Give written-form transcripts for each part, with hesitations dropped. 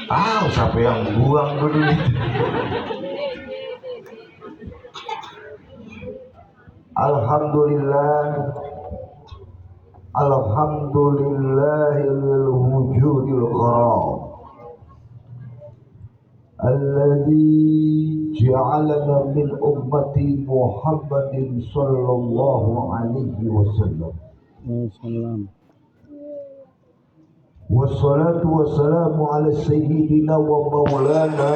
Siapa yang buang dulu itu? Alhamdulillah, alhamdulillahil wujudil qaram, alladzi ja'alana min ummati Muhammadin sallallahu alaihi wasallam. Wassalatu wassalamu ala sayyidina wa maulana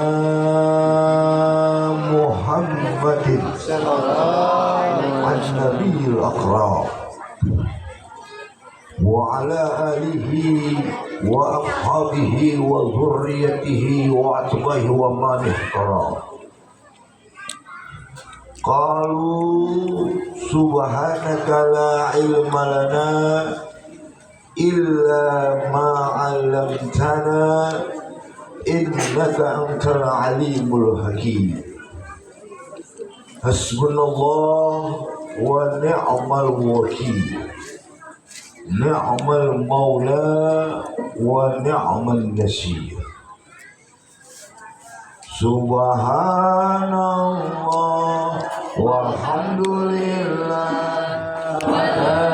Muhammadin an-nabiyil akram wa ala alihi wa ashabihi wa zurriyatihi wa atbahi wa man ihtaram. Qalu subhanaka la ilma lana illa ma 'allamtana innaka antal alimul hakim. Hasbunallah wa ni'mal wakil, ni'mal maula wa ni'mal nasir. Subhanallah walhamdulillah wa la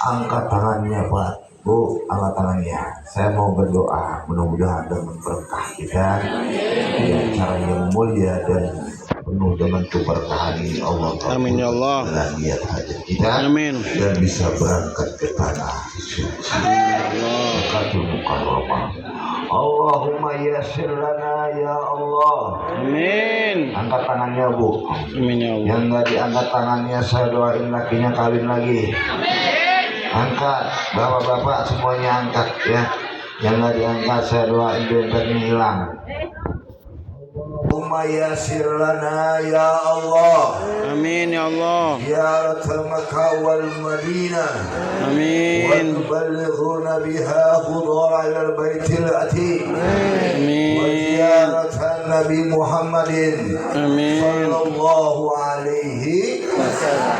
angkat tangannya Pak, Bu, angkat tangannya. Saya mau berdoa, mudah-mudahan dengan berkah kita, ya, cara yang mulia dan penuh dengan keberkahan ini Allah. Amin ya Allah. Dan niat hajat kita. Amin. Dan bisa berangkat ke tanah suci. Katul mukarramah. Allahumma yassir lana ya Allah. Amin. Angkat tangannya Bu. Amin ya Allah. Yang nggak diangkat tangannya saya doain lakinya kawin lagi. Angkat, bapak-bapak semuanya angkat ya. Yang nggak diangkat saya doain dompetnya hilang. Allahumma yassir lana ya Allah. Amin ya Allah. Ya Makkah wal Madinah. Amin. Wa tuballighuna biha khudara ila al-baitil atiq. Amin. Wa ziyaratan Nabi Muhammadin. Amin. Sallallahu alaihi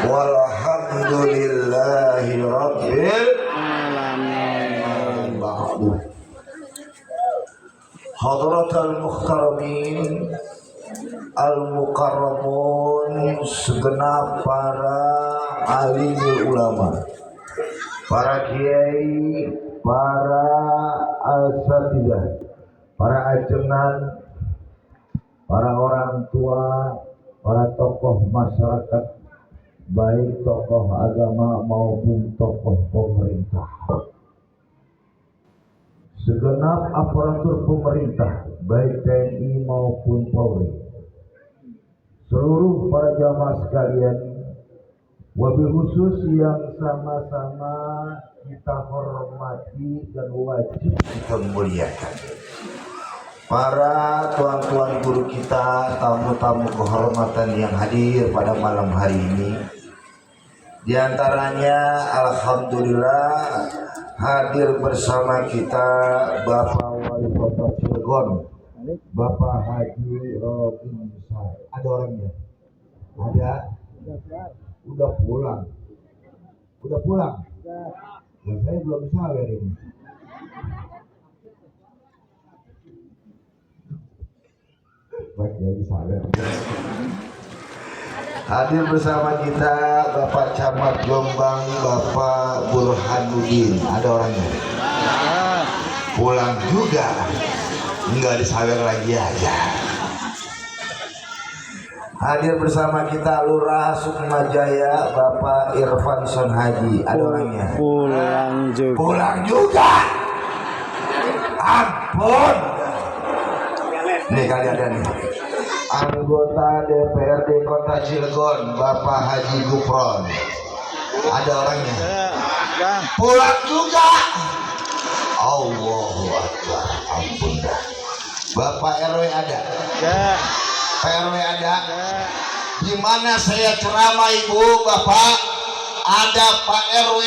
walhamdulillahi rabbil alamin. Hadratal muhtaramin al-mukarramun, segenap para alim ulama, para kiai, para asatidzah, para ajengan, para orang tua, para tokoh masyarakat, baik tokoh agama maupun tokoh pemerintah, segenap aparatur pemerintah, baik TNI maupun Polri, seluruh para jamaah sekalian, wabil khusus yang sama-sama kita hormati dan wajib kita muliakan, para tuan-tuan guru kita, tamu-tamu kehormatan yang hadir pada malam hari ini. Di antaranya alhamdulillah hadir bersama kita Bapak Wali Kota Cilegon, Bapak Haji Robin Sai. Ada orangnya? Ada? Udah pulang. Udah pulang? Ya, saya belum sawer ini. Baik, ya sawer. Hadir bersama kita Bapak Camat Jombang, Bapak Burhanuddin. Ada orangnya? Pulang juga. Enggak disawer lagi aja. Hadir bersama kita Lurah Sukmajaya, Bapak Irfan Son Haji. Ada orangnya? Pulang juga. Pulang juga. Ampun. Nih kalian ada nih. Anggota DPRD Kota Cilegon, Bapak Haji Gufron. Ada orangnya. Dah. Pulang juga. Allahu Akbar. Ampun dah. Bapak RW ada? Dah. Pak RW ada? Dah. Gimana saya ceramah ibu bapak? Ada Pak RW.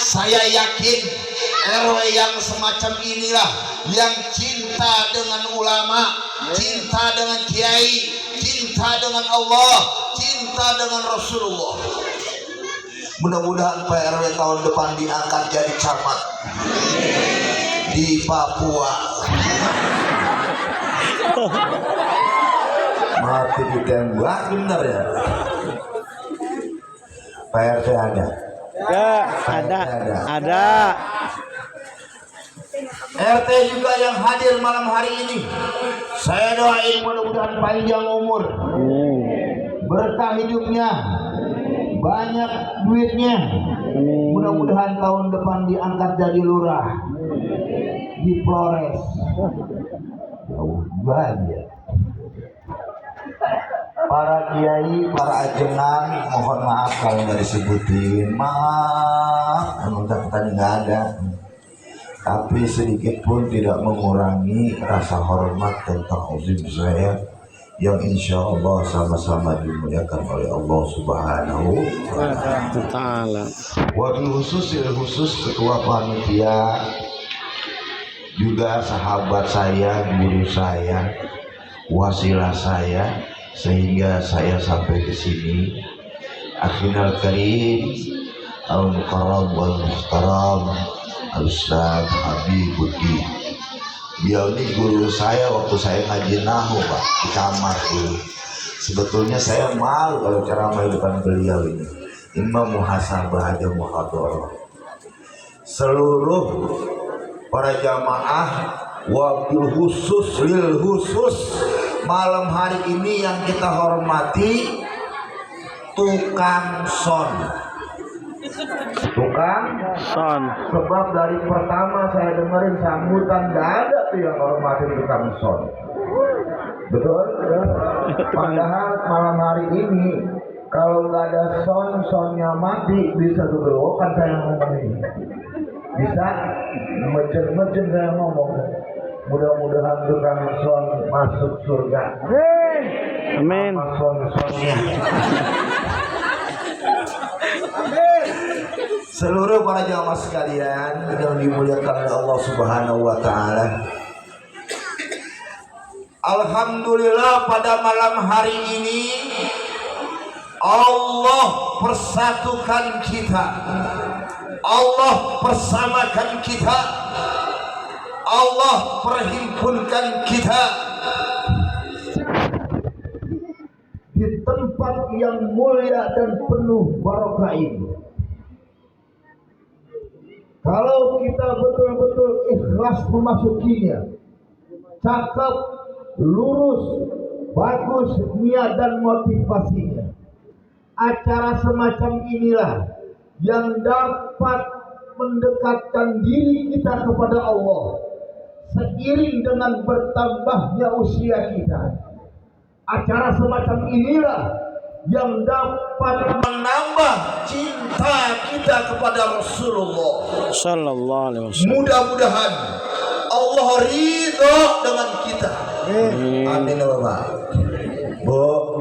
Saya yakin RW yang semacam inilah yang cinta dengan ulama, cinta dengan kiai, cinta dengan Allah, cinta dengan Rasulullah. Mudah-mudahan Pak RW tahun depan diangkat jadi camat di Papua. Mati ditembak bener ya. Pak RT ada? Dah. Ada. Ada. RT juga yang hadir malam hari ini, saya doain mudah-mudahan panjang umur, berkah hidupnya, banyak duitnya. Mudah-mudahan tahun depan diangkat jadi lurah di Flores. Jauh banget. Para kiai, para ajengan, mohon maaf kalau nggak disebutin. Maaf, tadi nggak ada. Tapi sedikit pun tidak mengurangi rasa hormat dan ta'zim saya yang insya Allah sama-sama dimuliakan oleh Allah Subhanahu wa Ta'ala. Wabil khusus ketua panitia, juga sahabat saya, guru saya, wasilah saya, sehingga saya sampai ke sini. Akhinal karim, al-mukarram wal-muhtaram, Al-Ustaz Habibuddin. Dia ini guru saya waktu saya ngaji nahu Pak, di kamar dulu. Sebetulnya saya malu kalau ceramah di depan beliau ini. Imam muhasabah aja muhadharah. Seluruh para jamaah wabil khusus lil khusus malam hari ini yang kita hormati tukang son. Tukang Son. sebab dari pertama saya dengerin sambutan gak ada tuh yang hormatin tukang son. Betul? Padahal malam hari ini kalau nggak ada sonnya mati bisa kegerokan saya ngomong ini. Bisa mejen saya ngomong. Mudah-mudahan tukang son masuk surga. Amin. Son-sonnya. Seluruh para jamaah sekalian yang dimuliakan oleh Allah Subhanahu wa Ta'ala, alhamdulillah pada malam hari ini Allah persatukan kita, Allah persamakan kita, Allah perhimpunkan kita di tempat yang mulia dan penuh barokah ini. Kalau kita betul-betul ikhlas memasukinya, cakep, lurus, bagus niat dan motivasinya, acara semacam inilah yang dapat mendekatkan diri kita kepada Allah seiring dengan bertambahnya usia kita. Acara semacam inilah yang dapat menambah cinta kita kepada Rasulullah Sallallahu alaihi wasallam. Mudah-mudahan Allah ridho dengan kita. Amin ya Bapak. Bu,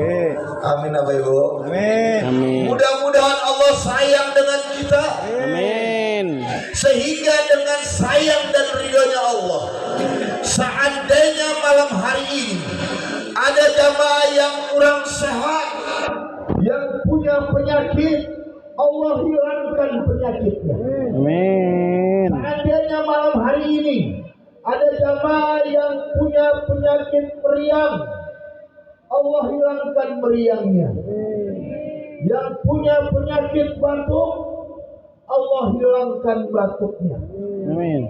amin apa Ibu? Amin. Mudah-mudahan Allah sayang dengan kita. Amin. Sehingga dengan sayang dan ridhonya Allah, seandainya malam hari ini ada jamaah yang kurang sehat, yang punya penyakit, Allah hilangkan penyakitnya. Amin. Seandainya malam hari ini ada jamaah yang punya penyakit meriang, Allah hilangkan meriangnya. Yang punya penyakit batuk, Allah hilangkan batuknya. Amin.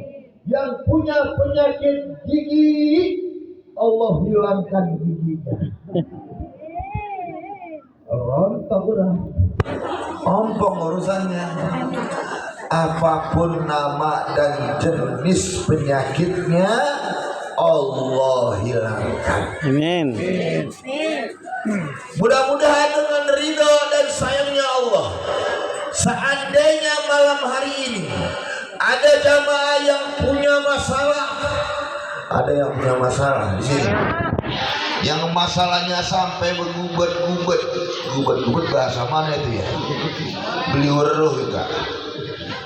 Yang punya penyakit gigi, Allah hilangkan giginya. Rontok udah, ompong urusannya. Apapun nama dan jenis penyakitnya, Allah hilangkan. Amin. Mudah-mudahan dengan ridho dan sayangnya Allah, malam hari ini ada jamaah yang punya masalah. Ada yang punya masalah di sini. Yang masalahnya sampai bergubat-gubat. Gubat-gubat bahasa mana itu ya? Beliweruh juga.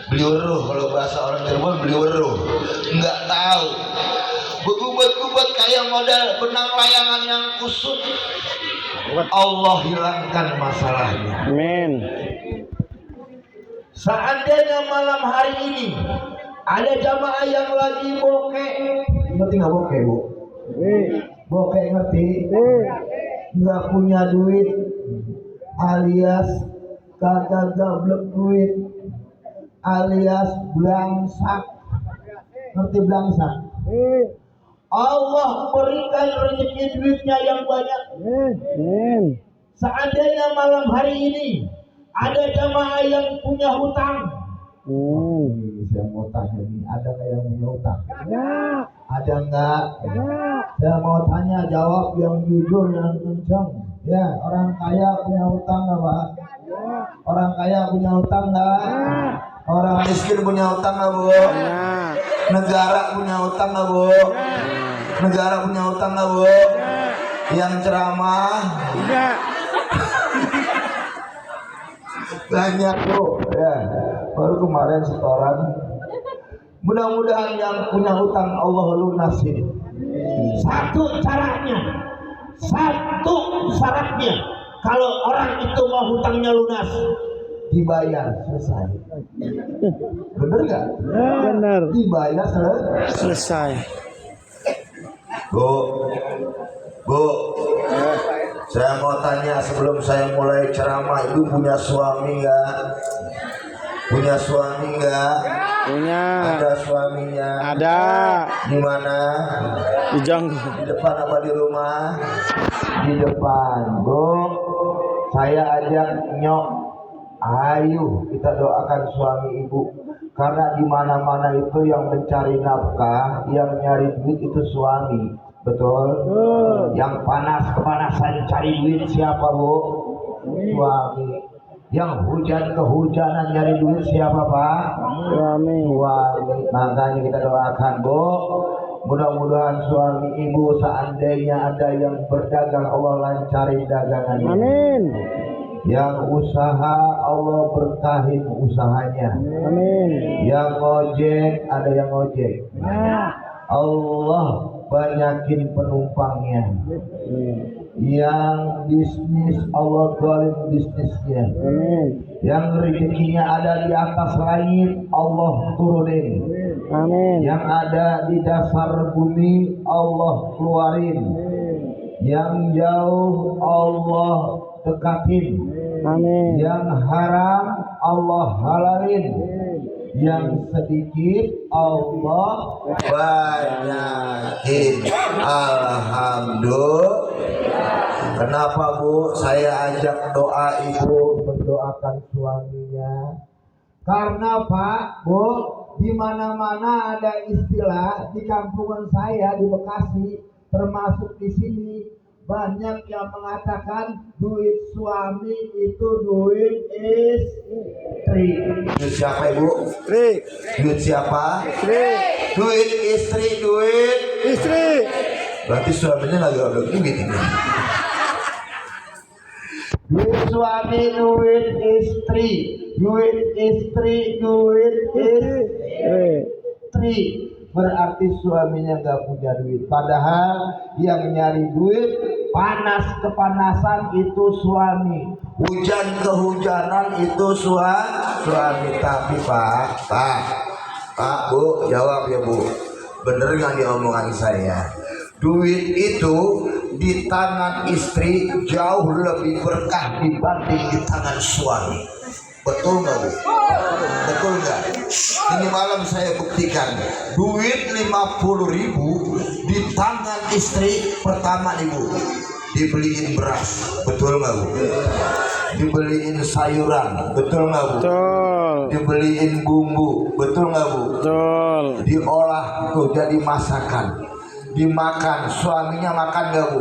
Beliweruh kalau bahasa orang Cirebon beliweruh. Enggak tahu. Bergubat-gubat kayak model benang layangan yang kusut. Allah hilangkan masalahnya. Amin. Seandainya malam hari ini ada jamaah yang lagi bokeh, ngerti nggak bokeh bu? Bokeh ngerti? Nggak punya duit, alias kagak gablek duit, alias blangsak. Ngerti blangsak? Allah berikan rezeki duitnya yang banyak. Seandainya malam hari ini ada jamaah yang punya hutang. Saya mau tanya nih, ada nggak yang punya hutang? Ada nggak? Saya mau tanya, jawab yang jujur, yang kencang. Ya, orang kaya punya hutang nggak, Pak? Orang kaya punya hutang nggak? Orang miskin punya hutang nggak, Bu? Negara punya hutang nggak, Bu? Negara punya hutang nggak, Bu? Yang ceramah? Banyak, Bu. Ya, baru kemarin setoran. Mudah-mudahan yang punya hutang Allah lunasin. Satu caranya, satu syaratnya, kalau orang itu mau hutangnya lunas, dibayar selesai. Bener nggak? Benar. Dibayar Selesai. Bu, saya mau tanya sebelum saya mulai ceramah, ibu punya suami nggak? Punya suami nggak? Punya. Ada suaminya? Ada. Di mana? Di Jonggo. Di depan apa di rumah? Di depan. Bu, saya ajak nyok, ayo kita doakan suami ibu, karena di mana-mana itu yang mencari nafkah, yang nyari duit itu suami. Betul? Yang kepanasan cari duit siapa, Bu? Suami. Yang hujan-kehujanan nyari duit siapa, Pak? Suami. Suami. Makanya kita doakan, Bu, mudah-mudahan suami ibu seandainya ada yang berdagang, Allah lancarin dagangannya. Amin. Yang usaha Allah berkahin usahanya. Amin. Yang ngojek ada yang ngojek. Allah banyakin penumpangnya. Yang bisnis Allah doain bisnisnya. Yang rezekinya ada di atas langit Allah turunin. Amin. Yang ada di dasar bumi Allah keluarin. Yang jauh Allah dekatin. Amin. Yang haram Allah halalin. Yang sedikit Allah banyakin. Alhamdulillah. Kenapa, Bu? Saya ajak doa ibu mendoakan suaminya. Karena Pak, Bu, di mana-mana ada istilah di kampungan saya di Bekasi, termasuk di sini, banyak yang mengatakan duit suami itu duit istri. Duit siapa, Ibu? Istri. Duit siapa? Istri. Duit istri, duit Istri. berarti suaminya lagi ada duit ini. Duit suami, duit istri, duit istri, duit istri. Berarti suaminya nggak punya duit. Padahal yang nyari duit, panas kepanasan itu suami, hujan kehujanan itu suami. Tapi Pak, Bu, jawab ya, Bu. Bener nggak di omongan saya? Duit itu di tangan istri jauh lebih berkah dibanding di tangan suami. Betul nggak, Bu? Betul nggak? Ini malam saya buktikan. Duit 50.000 di tangan istri pertama, Ibu, dibeliin beras. Betul nggak, Bu? Dibeliin sayuran. Betul nggak, Bu? Betul. Dibeliin bumbu. Betul nggak, Bu? Betul. Diolah tuh jadi masakan, dimakan. Suaminya makan nggak, Bu?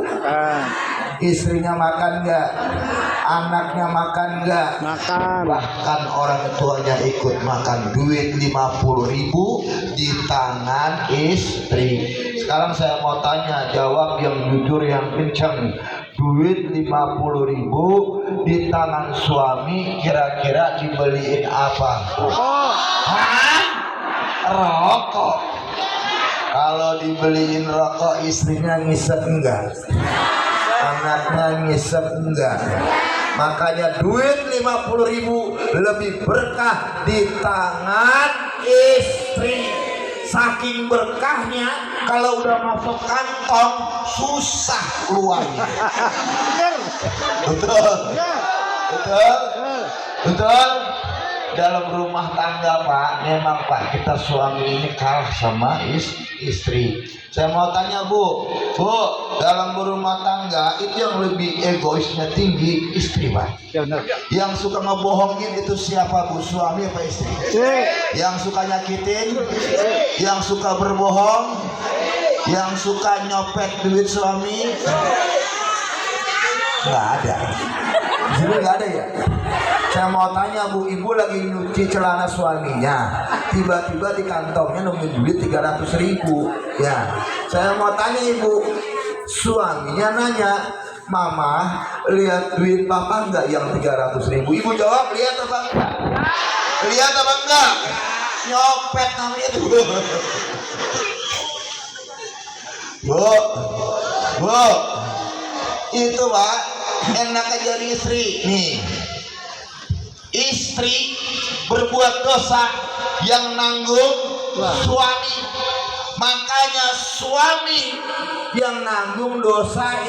Istrinya makan nggak? Anaknya makan nggak? Makan. Bahkan orang tuanya ikut makan. Duit 50.000 di tangan istri. Sekarang saya mau tanya, jawab yang jujur, yang kencang. Duit 50.000 di tangan suami, kira-kira dibeliin apa? Hah? Rokok. Kalau dibeliin rokok, istrinya ngisep enggak? Anaknya ngisep enggak? Makanya duit 50.000 lebih berkah di tangan istri. Saking berkahnya, kalau udah masuk kantong susah keluarnya. Betul, betul, betul. Dalam rumah tangga Pak, memang Pak, kita suami ini kalah sama istri. Saya mau tanya Bu, dalam berumah tangga itu yang lebih egoisnya tinggi istri Pak. Yang suka ngebohongin itu siapa Bu, suami apa istri? Yang suka nyakitin, yang suka berbohong, yang suka nyopet duit suami? Nggak ada. Di sini nggak ada ya. Saya mau tanya Bu, ibu lagi nyuci celana suaminya, tiba-tiba di kantongnya nemuin duit 300.000. Ya, saya mau tanya ibu, suaminya nanya, Mama lihat duit papa enggak yang 300.000? Ibu jawab, lihat apa enggak? Lihat apa enggak? Nyopet namanya itu. Bu, itu Pak, enak aja jadi istri nih. Istri berbuat dosa yang nanggung suami. Makanya suami yang nanggung dosa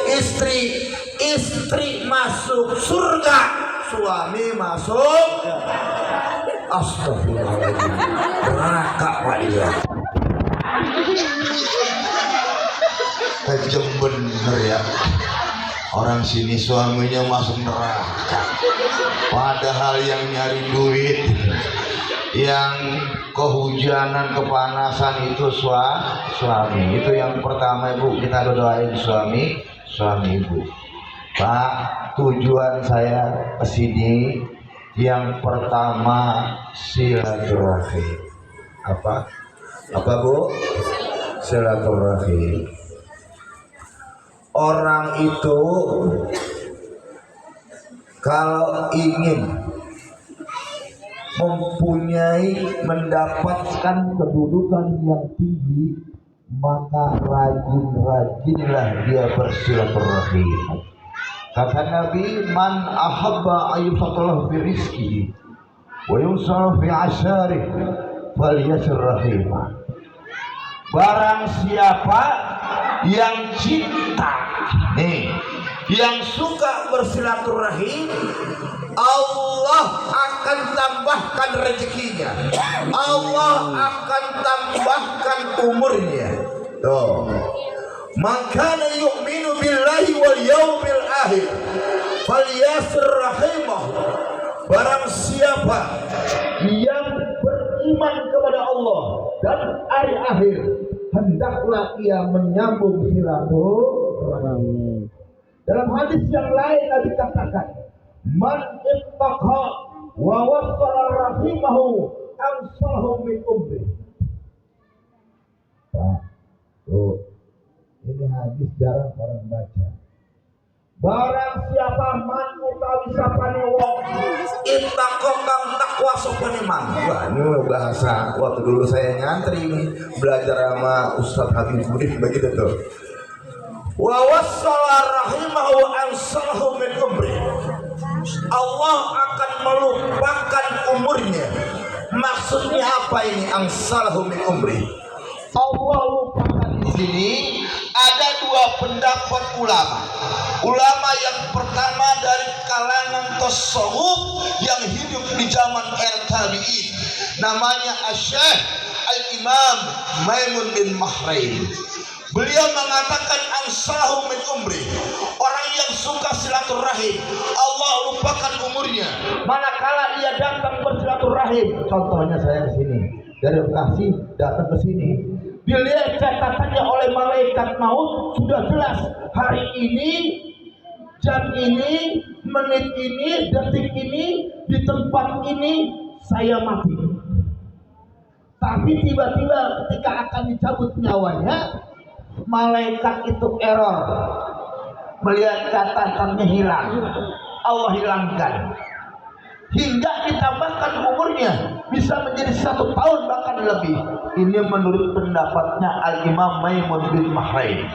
istri. Istri masuk surga, suami masuk astagfirullahaladzim, neraka Pak dia. Kejam bener ya. Orang sini suaminya masuk neraka, padahal yang nyari duit, yang kehujanan, kepanasan itu suami. Itu yang pertama Ibu, kita doain suami Ibu. Pak, tujuan saya kesini yang pertama silaturahim. Apa Bu? Silaturahim. Orang itu kalau ingin mendapatkan kedudukan yang tinggi, maka rajinlah dia bersilaturahim. Kata Nabi, man ahabba ayyufatallahu fi rizqihi wa yusara fi asyarih falyasir rahimah. Barang siapa yang cinta yang suka bersilaturahim, Allah akan tambahkan rezekinya, Allah akan tambahkan umurnya. Tuh, makana yu'minu billahi wal yaumil akhir falyasir rahimah. Barang siapa yang beriman kepada Allah dan hari akhir, hendaklah ia menyambung silaturahim. Dalam hadis yang lain Nabi katakan, man ittaqa wa wassala rahimahu amsalahu min umri. Ini hadis jarang orang baca. Barang siapa man utawi sapane wong ittaqa kang takwa sopane man. Wah, ini bahasa waktu dulu saya nyantri nih, belajar sama Ustaz Habib Budif begitu tuh. Wa wassala rahimahu ansalahu min umri. Allah akan melupakan umurnya. Maksudnya apa ini ansalahu min umri? Allah lupakan di sini ada dua pendapat ulama. Ulama yang pertama dari kalangan tasawuf yang hidup di zaman tabi'in, namanya Asy-Syaikh Al-Imam Maimun bin Mahrain. Beliau mengatakan ansalahu min umri. Orang yang suka silaturahim, Allah lupakan umurnya manakala ia datang bersilaturahim. Contohnya saya ke sini dari Bekasi datang ke sini, dilihat catatannya oleh malaikat maut sudah jelas hari ini jam ini, menit ini, detik ini, di tempat ini saya mati. Tapi tiba-tiba ketika akan dicabut nyawanya, malaikat itu error, melihat catatannya hilang, Allah hilangkan, hingga ditambahkan umurnya bisa menjadi 1 tahun bahkan lebih. Ini menurut pendapatnya Al-Imam Maimun bin Mahrain.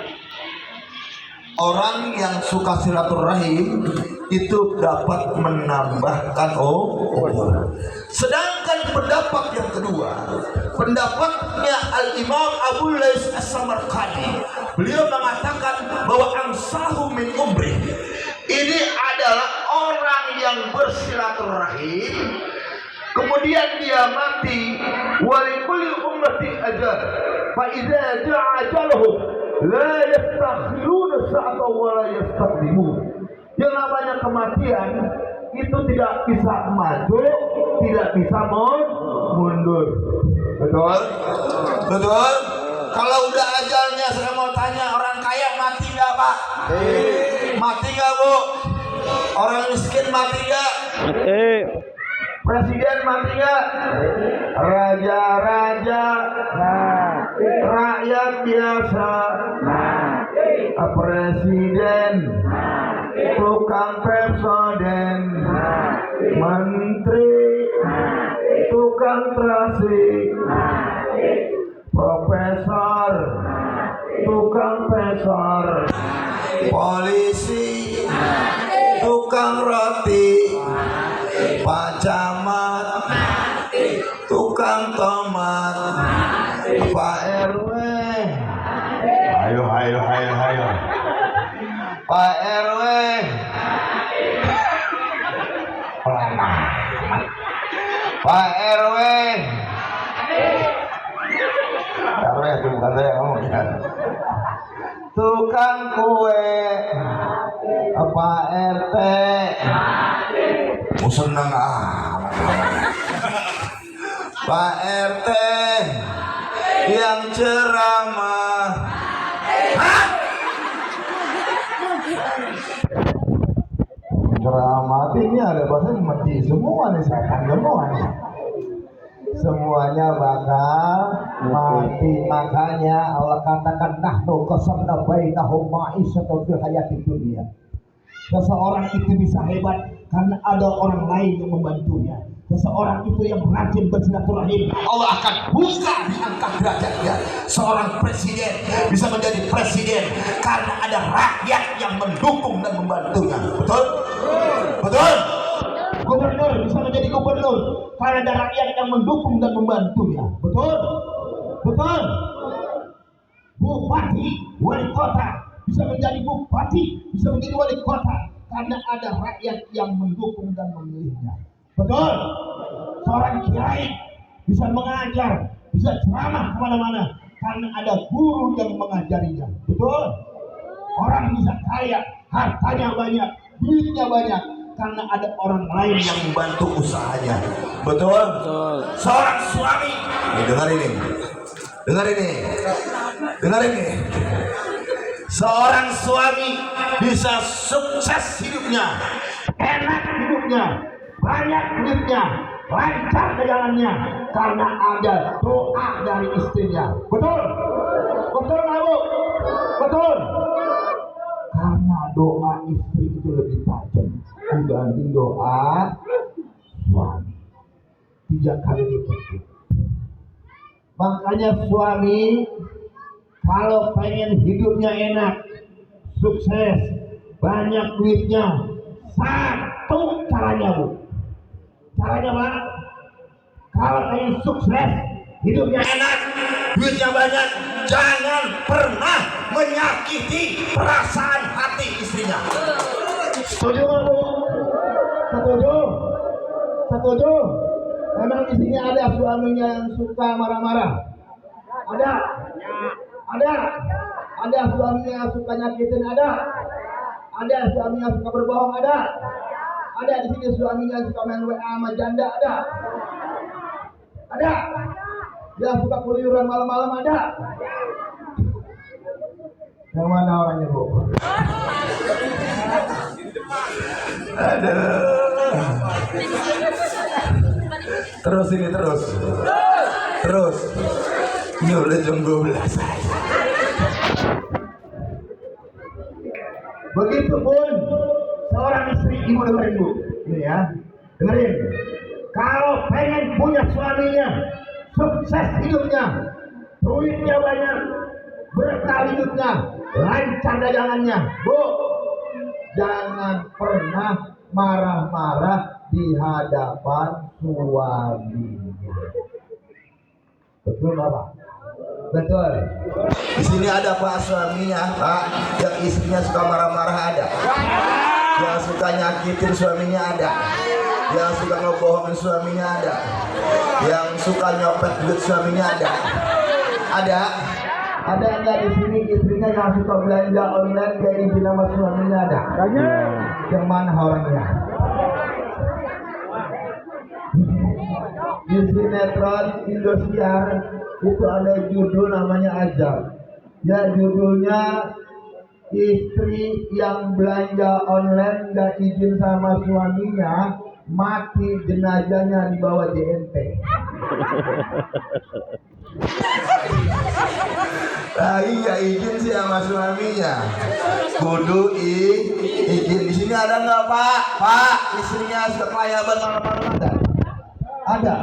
Orang yang suka silaturahim itu dapat menambahkan umur. Sedangkan pendapat yang kedua, pendapatnya Al-Imam Abu Lais As-Samarqandi, beliau mengatakan bahwa amsahu min umri, ini adalah orang yang bersilaturahim kemudian dia mati, walikulli ummati ajal, fa idza ja'a ajaluhum la yastakhiruna sa'atan wa la yastaqdimun. Yang namanya kematian itu tidak bisa maju, tidak bisa mundur. Betul? Betul? Kalau udah ajalnya, saya mau tanya, orang kaya mati nggak Pak? Mati nggak Bu? Orang miskin mati nggak? Presiden mati nggak? Raja-raja, rakyat biasa, presiden, tukang presiden, menteri, tukang trasik, profesor, tukang pesor, polisi, tukang roti, Pak Camat, tukang tomat, Pak RW, ayo, Pak RW, Pak RW, itu bukan saya ngomong ya. Tukang kue, Pak RT, seneng Pak RT yang ceramah. Ceramah ini ada bahasa mati semua nih, setan semua nih. Semuanya bakal mati. Makanya Allah katakan nahnu qasamna bainahum ma'isatan fil hayatid dunya. Seseorang itu bisa hebat karena ada orang lain yang membantunya. Seseorang itu yang rajin bersilaturahim, Allah akan buka diangkat derajatnya. Seorang presiden bisa menjadi presiden karena ada rakyat yang mendukung dan membantunya. Betul? Betul? Gubernur bisa menjadi gubernur karena ada rakyat yang mendukung dan membantunya. Betul? Betul? Bupati, wali kota bisa menjadi bupati, bisa menjadi wali kota karena ada rakyat yang mendukung dan memilihnya. Betul? Seorang kiai bisa mengajar, bisa ceramah kemana-mana karena ada guru yang mengajarinya. Betul? Orang bisa kaya, hartanya banyak, duitnya banyak karena ada orang lain yang membantu usahanya. Betul? Betul. Seorang suami, dengar ini. Seorang suami bisa sukses hidupnya, enak hidupnya, banyak duitnya, lancar jalannya karena ada doa dari istrinya. Betul? Betul nggak Bu? Betul? Karena doa istri itu lebih tajam dibanding doa suami. 3 kali lipat. Makanya suami kalau pengen hidupnya enak, sukses, banyak duitnya, satu caranya Bu. Caranya Pak, kalau pengen sukses, hidupnya enak, duitnya banyak, jangan pernah menyakiti perasaan hati istrinya. Setuju nggak Bu? Setuju? Memang di sini ada suaminya yang suka marah-marah? Ada suaminya yang suka nyakitin? Ada suaminya yang suka berbohong? Ada di sini suaminya yang suka main WA sama janda? Ada yang suka keluyuran malam-malam? Ada. Yang mana orangnya Bu? Aduh. Terus ini terus. Terus. Ini udah jam 12. Begitupun seorang istri, ibu dengerin bu, ini ya, dengerin. Kalau pengen punya suaminya sukses hidupnya, duitnya banyak, berkah hidupnya, lancar dagangannya, bu, jangan pernah marah-marah di hadapan suaminya. Betul Bapak? Betul. Di sini ada Pak suaminya, Pak, yang istrinya suka marah-marah ada, yang suka nyakitin suaminya ada, yang suka ngebohongin suaminya ada, yang suka nyopet duit suaminya ada. Ada nggak di sini istrinya yang suka belanja online kayak izin sama suaminya ada? Yang mana orangnya? Di sinetron Indosiar itu ada judul namanya Ajab. Ya judulnya istri yang belanja online nggak izin sama suaminya, mati jenazahnya dibawa JNT. Nah, iya izin sih sama suaminya. Kudu izin. Di sini ada nggak Pak? Pak, istrinya suka kelayaban malam-malam ada? Ada?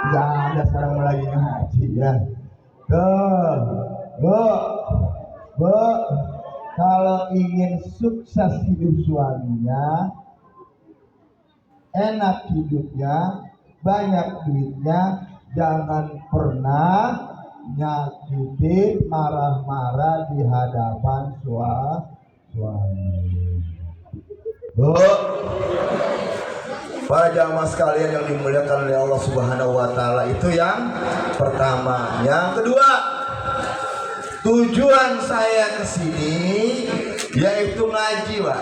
Nggak ada, sekarang lagi ngaji ya. Bu, kalau ingin sukses hidup suaminya, enak hidupnya, banyak duitnya, jangan pernah nyakitin, marah-marah di hadapan suami. Bu, para jamaah sekalian yang dimuliakan oleh Allah Subhanahu wa taala, itu yang pertama. Yang kedua, tujuan saya ke sini yaitu ngaji, Pak.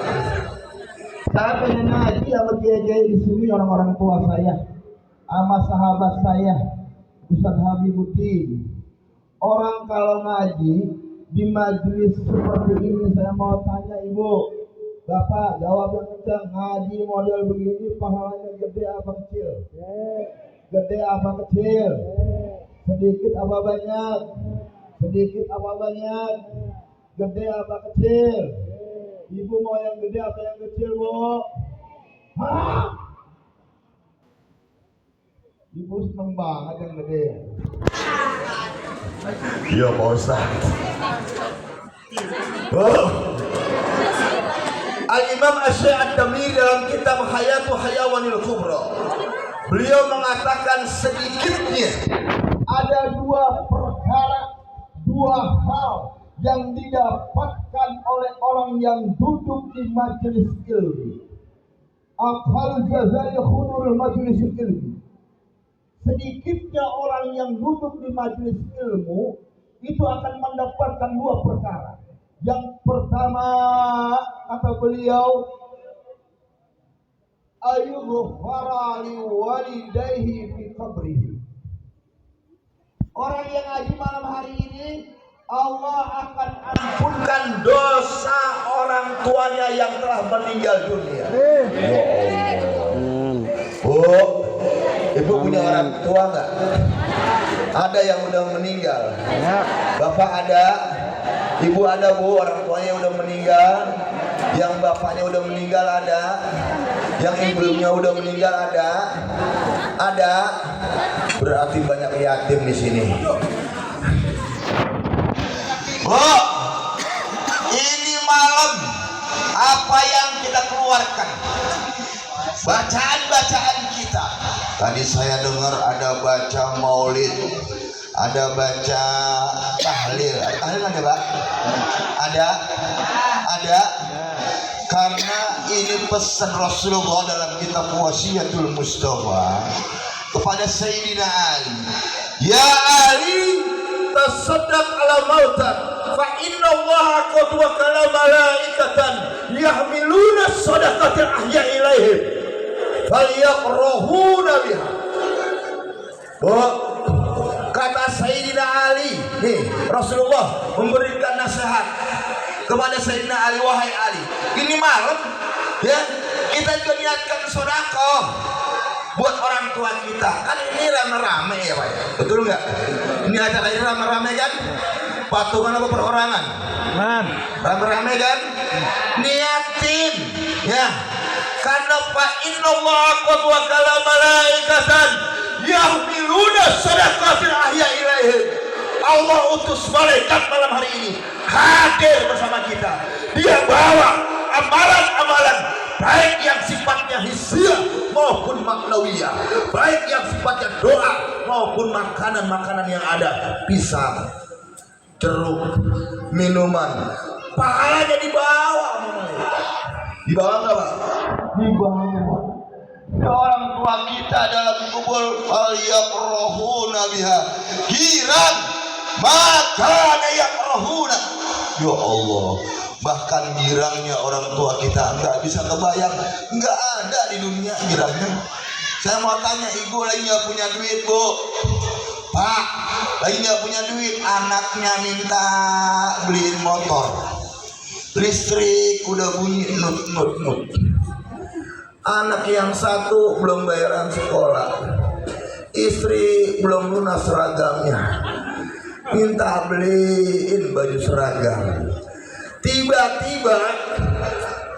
Saya pengen ngaji sama kiai-kiai di sini, orang-orang tua saya, sama sahabat saya, Ustaz Habibuddin. Orang kalau ngaji di majelis seperti ini, saya mau tanya Ibu, Bapak jawab yang kencang, ngaji model begini pahalanya gede apa kecil? Gede apa kecil? Sedikit apa banyak? Sedikit apa banyak? Gede apa kecil? Ibu mau yang gede apa yang kecil, Bu? Hah? Ibu seneng banget yang gede. Iya Pak Ustaz. Al-Imam Asy-Syaikh Ad-Damiri dalam kitab Hayatu Hayawanil Kubra, beliau mengatakan sedikitnya ada dua perkara, dua hal yang didapatkan oleh orang yang duduk di majelis ilmu. Aqal jazai khudurul majelis ilmu. Sedikitnya orang yang duduk di majelis ilmu itu akan mendapatkan dua perkara. Yang pertama, kata beliau, ayughfara li walidayhi fi qabrihi. Orang yang ngaji malam hari ini, Allah akan ampunkan dosa orang tuanya yang telah meninggal dunia. Ya Allah. Oh, Ibu punya orang tua nggak? Ada yang udah meninggal. Bapak ada, Ibu ada Bu, orang tuanya udah meninggal. Yang bapaknya udah meninggal ada. Yang ibunya udah meninggal ada. Ada. Berarti banyak yatim di sini. Bu, ini malam apa yang kita keluarkan? Bacaan-bacaan kita. Tadi saya dengar ada baca maulid, ada baca tahlil. Tahlil ada, Pak? Ada. Karena ini pesan Rasulullah dalam kitab Wasiyatul Mustafa kepada Sayyidina Ali. Ya Ali, tasaddaq ala mautan, fa inna Allaha qad wakala malaikatan yahmiluna shadaqatil ahya ilaihim falyaqrahuna biha. Kata Sayyidina Ali, nih Rasulullah memberikan nasihat kepada Sayyidina Ali, wahai Ali, ini malam Ya, kita juga niatkan sedekah buat orang tua kita. Kan ini rame-rame ya Pak, betul nggak? Ini acara ini rame-rame kan? Patungan apa perorangan? Rame-rame kan? Niatin ya, karena Pak innallaha qad wakala malaikatan yahmiluna sadaqatil ahya ilaihim. Allah utus malaikat malam hari ini hadir bersama kita. Dia bawa amalan-amalan baik yang sifatnya hisiah maupun maknawiyah, baik yang sifatnya doa maupun makanan-makanan yang ada, pisang, jeruk, minuman, pahalanya dibawa. Dibawa nggak Pak? Dibawa. Ya, orang tua kita dalam kubur falyaqrahuna biha girang maka yakrahuna. Ya Allah, bahkan girangnya orang tua kita nggak bisa kebayang, nggak ada di dunia girangnya. Saya mau tanya, ibu lagi nggak punya duit Bu, Pak lagi nggak punya duit, anaknya minta beliin motor, listrik udah bunyi nut. Anak yang satu belum bayaran sekolah, istri belum lunas seragamnya, minta beliin baju seragam. Tiba-tiba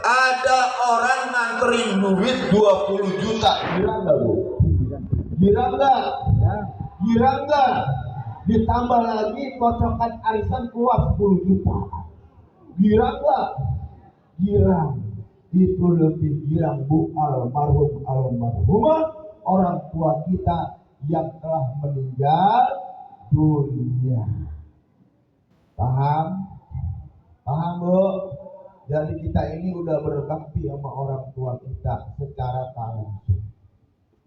ada orang nganterin duit 20 juta. Girang nggak Bu? Girang nggak? Girang nggak? Ditambah lagi kocokan arisan keluar 10 juta. Girang nggak? Girang. Itu lebih girang Bu almarhum almarhumah orang tua kita yang telah meninggal dunia. Paham? Paham Bu? Jadi kita ini udah berbakti sama orang tua kita secara langsung.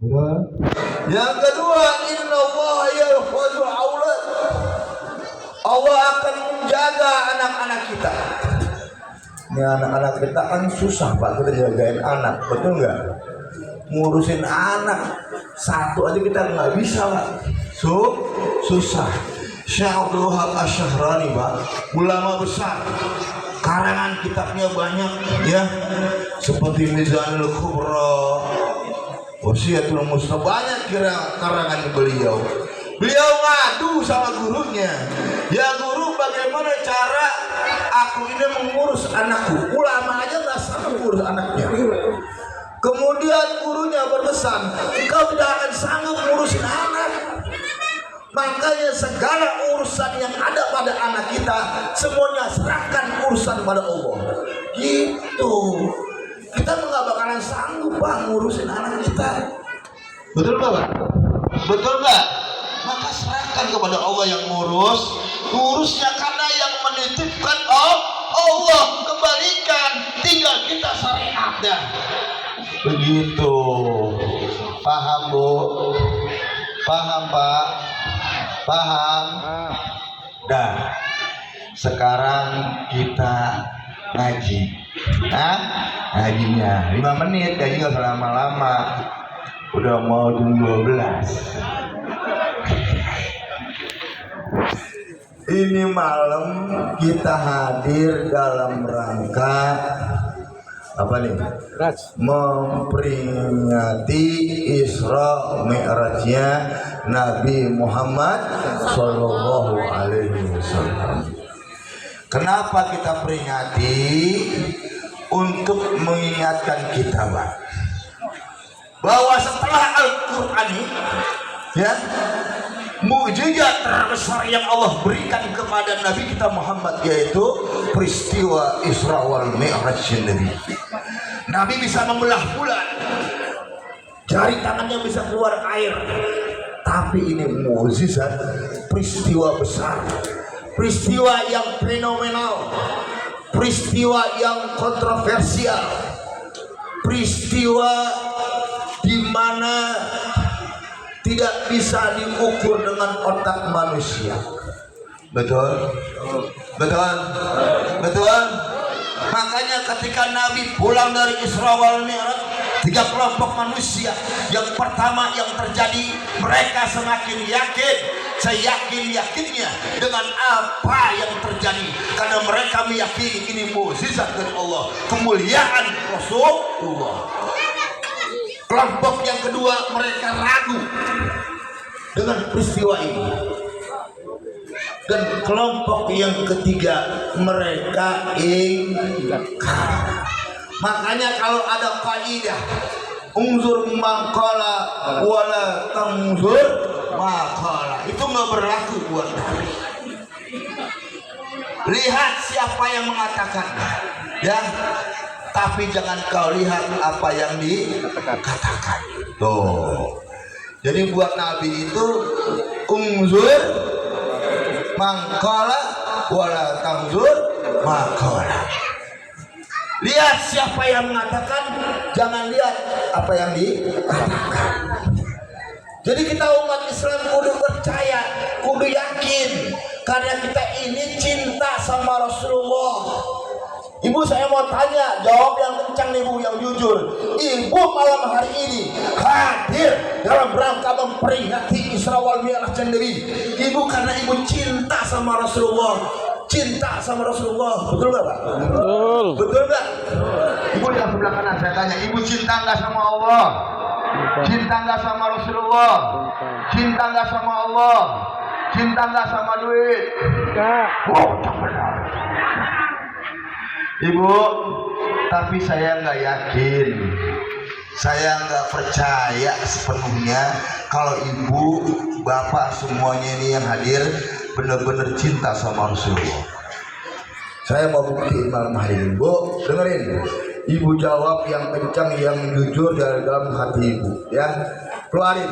Betul? Yang kedua, innallaha yahfazu aulad. Allah akan menjaga anak-anak kita. Ini anak-anak kita kan susah Pak, kita jagain anak, betul nggak? Ngurusin anak satu aja kita nggak bisa Pak, susah. Syekh Abdul Wahab Asy-Syahrani Pak, ulama besar, karangan kitabnya banyak ya, seperti Mizanul Kubra, Wasiyatul Mustafa, banyak karangan beliau. Beliau ngadu sama gurunya, ya guru bagaimana cara aku ini mengurus anakku. Ulama aja nggak sanggup ngurus anaknya. Kemudian gurunya berpesan, engkau tidak akan sanggup ngurusin anak. Makanya segala urusan yang ada pada anak kita semuanya serahkan urusan pada Allah. Gitu. Kita nggak bakalan sanggup Pak ngurusin anak kita. Betul nggak Pak? Betul nggak? Maka serahkan kepada Allah yang ngurusnya, karena yang menitipkan Allah, kembalikan, tinggal kita syariat dah. Begitu. Paham Bu? Paham Pak? Paham? Dah. Sekarang kita ngaji. Ngajinya 5 menit, ngaji nggak lama-lama. Udah mau jam 12. Ini malam kita hadir dalam rangka apa nih? Memperingati Isra Mi'rajnya Nabi Muhammad Sallallahu Alaihi Wasallam. Kenapa kita peringati? Untuk mengingatkan kita bahwa setelah Al-Quran ya, mukjizat terbesar yang Allah berikan kepada Nabi kita Muhammad yaitu peristiwa Isra wal Mi'raj Nabi. Nabi bisa membelah bulan, jari tangannya bisa keluar air. Tapi ini mukjizat, peristiwa besar, peristiwa yang fenomenal, peristiwa yang kontroversial, peristiwa di mana tidak bisa diukur dengan otak manusia. Betul? Betul? Betul? Makanya ketika Nabi pulang dari Isra wal Mi'raj, 3 kelompok manusia. Yang pertama yang terjadi, mereka semakin yakin Saya yakinnya dengan apa yang terjadi, karena mereka meyakini ini mukjizat dari Allah, kemuliaan Rasulullah. Kelompok yang kedua, mereka ragu dengan peristiwa ini. Dan kelompok yang ketiga, mereka ingkar. Makanya kalau ada kaidah unzur mangkala wala tangzur maqala, itu nggak berlaku buat Nabi. Lihat siapa yang mengatakan, ya, tapi jangan kau lihat apa yang dikatakan. Tuh. Jadi buat Nabi itu unzur mangkala wala tangzur maqala. Lihat siapa yang mengatakan, jangan lihat apa yang dikatakan. Jadi kita umat Islam kudu percaya, kudu yakin, karena kita ini cinta sama Rasulullah. Ibu, saya mau tanya, jawab yang kencang nih Bu, yang jujur. Ibu malam hari ini hadir dalam rangka memperingati Isra wal Mi'raj sendiri. Ibu karena ibu cinta sama Rasulullah, cinta sama Rasulullah, betul nggak Pak? Betul. Betul nggak? Ibu yang sebelah kanan saya tanya, ibu cinta nggak sama Allah? Cinta nggak sama Rasulullah? Cinta nggak sama Allah? Cinta nggak sama duit? Enggak. Oh, tak benar. Ibu, tapi saya nggak yakin, saya nggak percaya sepenuhnya kalau ibu, bapak semuanya ini yang hadir benar-benar cinta sama Rasulullah. Saya mau buktiin malam hari ini, Bu. Dengerin, ibu jawab yang kencang, yang jujur dari dalam hati ibu, ya. Keluarin,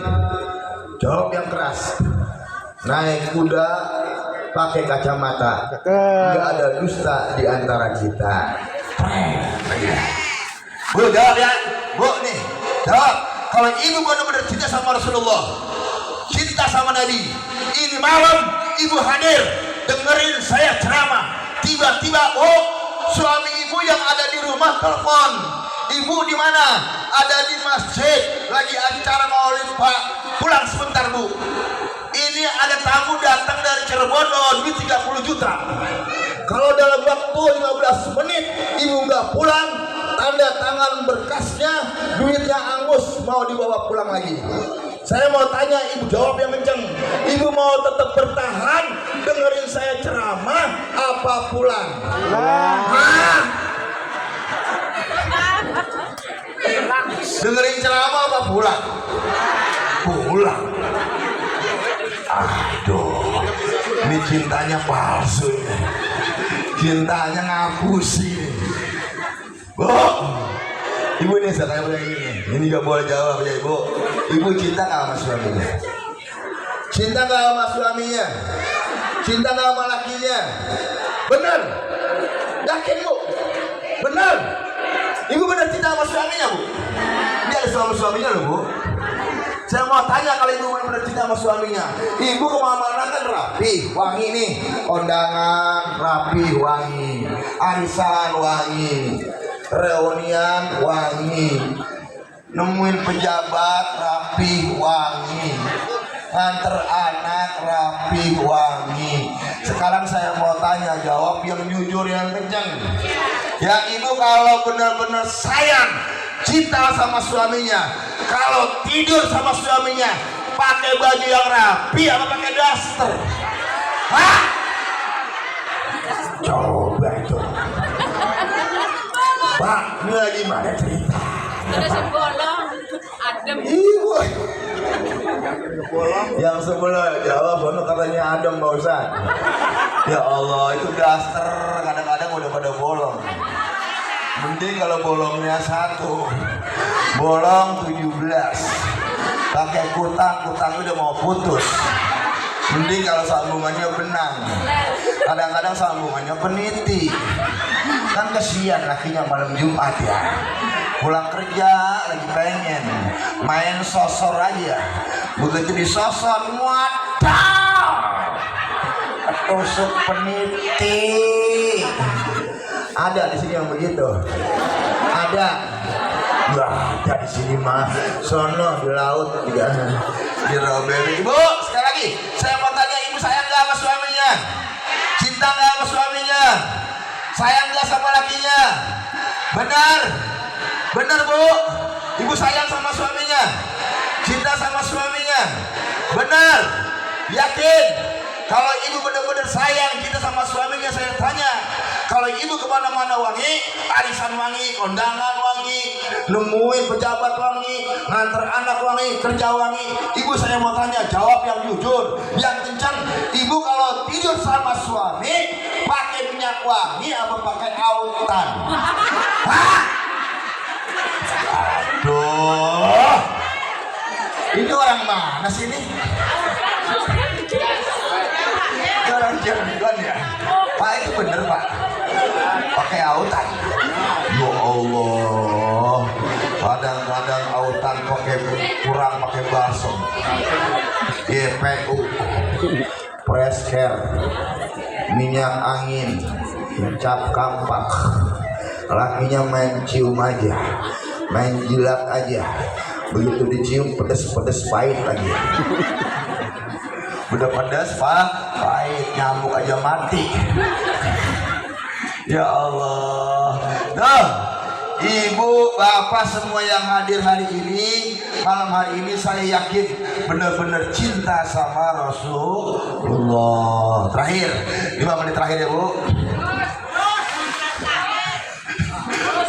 jawab yang keras. Naik kuda, pakai kacamata, nggak ada dusta di antara kita. Bu, jawab ya, Bu nih, jawab. Kalau ibu benar-benar cinta sama Rasulullah, cinta sama Nabi, ini malam ibu hadir, dengerin saya ceramah. Tiba-tiba, oh, suami ibu yang ada di rumah telepon, ibu di mana? Ada di masjid, lagi acara maulid Pak. Pulang sebentar Bu. Ini ada tamu datang dari Cirebon, duit 30 juta. Kalau dalam waktu 15 menit ibu nggak pulang, tanda tangan berkasnya, duitnya angus, mau dibawa pulang lagi. Saya mau tanya, ibu jawab yang kenceng. Ibu mau tetap bertahan dengerin saya ceramah apa pulang? Hah? Dengerin ceramah apa pulang? Pulang. Aduh, ini cintanya palsu, cintanya ngapusi. Bu, ibu ini saya kayak ini gak boleh jawab ya ibu. Ibu cinta gak sama suaminya? Cinta gak sama suaminya? Cinta gak sama lakinya? Bener? Yakin Bu? Bener? Ibu bener cinta sama suaminya Bu? Dia ada suaminya loh Bu. Saya mau tanya, kalau ibu benar-benar cinta sama suaminya, ibu kemana-mana kan rapi, wangi nih, kondangan rapi, wangi, arisan wangi, reunian wangi, nemuin pejabat rapi, wangi, nganter anak rapi, wangi. Sekarang saya mau tanya, jawab yang jujur, yang kencang. Ya ibu kalau benar-benar sayang, cinta sama suaminya, kalau tidur sama suaminya pakai baju yang rapi apa pakai daster? Hah? Coba itu Pak, ini lagi mana cerita? Ada sebolong, adem. Ibu yang sebelah jawab, katanya adem Pak Ustaz. Ya Allah, itu daster kadang-kadang udah pada bolong. Mending kalau bolongnya satu, bolong 17, pakai kutang udah mau putus. Mending kalau sambungannya benang, kadang-kadang sambungannya peniti. Kan kesian lakinya malam Jumat ya, pulang kerja lagi pengen main sosor aja, begitu disosor muatal, tusuk peniti. Ada di sini yang begitu? Ada? Nggak ada di sini mah. Sono di laut juga. Di Robel. Ibu, sekali lagi saya mau tanya. Cinta nggak sama suaminya? Sayang nggak sama lakinya? Benar? Benar bu? Ibu sayang sama suaminya? Cinta sama suaminya? Benar? Yakin? Kalau ibu benar-benar sayang cinta sama suaminya, saya tanya, kalau ibu kemana-mana wangi, arisan wangi, kondangan wangi, nemuin pejabat wangi, nganter anak wangi, kerja wangi, ibu saya mau tanya, jawab yang jujur, yang kencang. Ibu kalau tidur sama suami pakai minyak wangi apa pakai autan? Hah? Aduh, ini orang mana sih ini? Orang Cirebon ya? Pak itu bener pak? Pakai autan? Ya Allah, kadang-kadang autan kurang pakai balsam, GPU, press care, minyak angin, cap kampak. Lakinya main cium aja, main jilat aja, begitu dicium pedes-pedes pahit lagi. Udah pedas pak, pahit, nyamuk aja mati. Ya Allah. Nah, ibu, bapak semua yang hadir hari ini, malam hari ini saya yakin benar-benar cinta sama Rasulullah. Terakhir, 5 menit terakhir ya bu.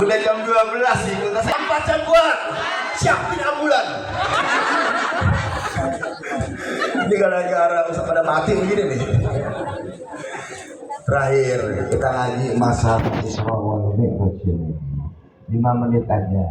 Sudah jam 12 nih, kita 4 jam buat siapin ambulan. Ini gara-gara usah pada mati begini nih. Terakhir kita ngaji masalah Isra wal Mi'raj 5 menit aja.